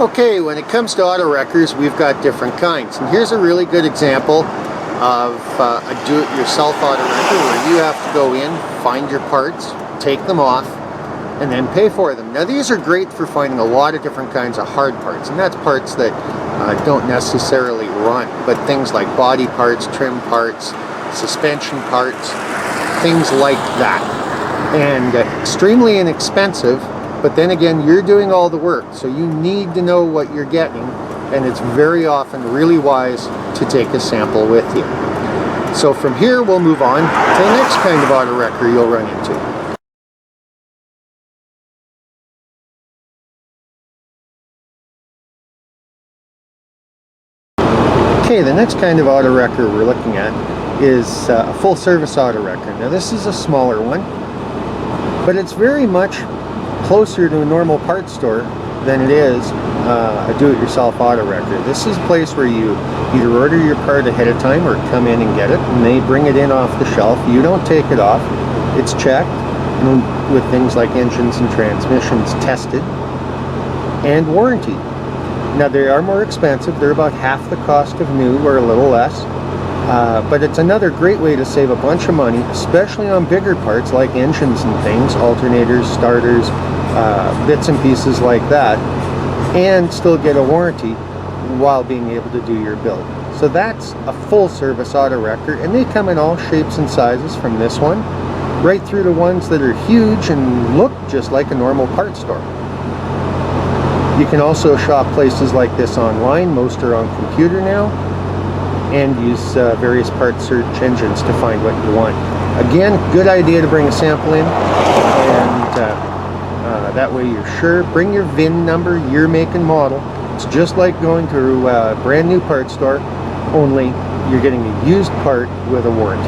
Okay, when it comes to auto wreckers, we've got different kinds. And here's a really good example of a do-it-yourself auto wrecker where you have to go in, find your parts, take them off, and then pay for them. Now these are great for finding a lot of different kinds of hard parts, and that's parts that don't necessarily run, but things like body parts, trim parts, suspension parts, things like that. And extremely inexpensive, but then again, you're doing all the work, so you need to know what you're getting, and it's very often really wise to take a sample with you. So from here, we'll move on to the next kind of auto wrecker you'll run into. Okay, the next kind of auto wrecker we're looking at is a full service auto wrecker. Now this is a smaller one, but it's very much closer to a normal parts store than it is a do-it-yourself auto wrecker. This is a place where you either order your part ahead of time or come in and get it, and they bring it in off the shelf. You don't take it off. It's checked with things like engines and transmissions tested and warranted. Now they are more expensive. They're about half the cost of new, or a little less. But it's another great way to save a bunch of money, especially on bigger parts like engines and things, alternators, starters, bits and pieces like that, and still get a warranty while being able to do your build. So that's a full service auto wrecker, and they come in all shapes and sizes, from this one right through to ones that are huge and look just like a normal parts store. You can also shop places like this online. Most are on computer now, and use various part search engines to find what you want. Again, good idea to bring a sample in, and that way you're sure. Bring your VIN number, year, make, and model. It's just like going to a brand new parts store, only you're getting a used part with a warranty.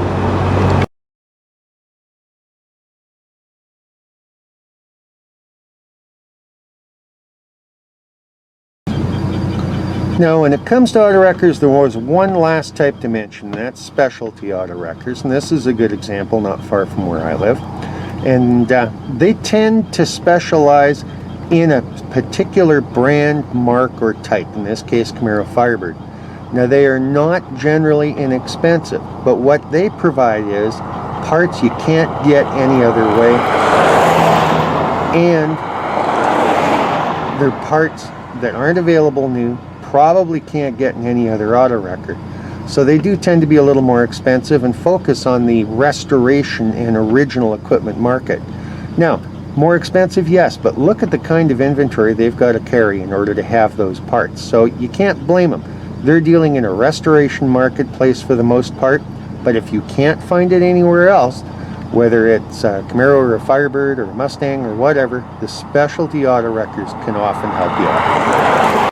Now, when it comes to auto wreckers, there was one last type to mention, and that's specialty auto wreckers. And this is a good example, not far from where I live. And they tend to specialize in a particular brand, mark, or type. In this case, Camaro Firebird. Now, they are not generally inexpensive, but what they provide is parts you can't get any other way, and they're parts that aren't available new, probably can't get in any other auto wrecker. So they do tend to be a little more expensive and focus on the restoration and original equipment market. Now, more expensive, yes, but look at the kind of inventory they've got to carry in order to have those parts. So you can't blame them. They're dealing in a restoration marketplace for the most part, but if you can't find it anywhere else, whether it's a Camaro or a Firebird or a Mustang or whatever, the specialty auto wreckers can often help you out.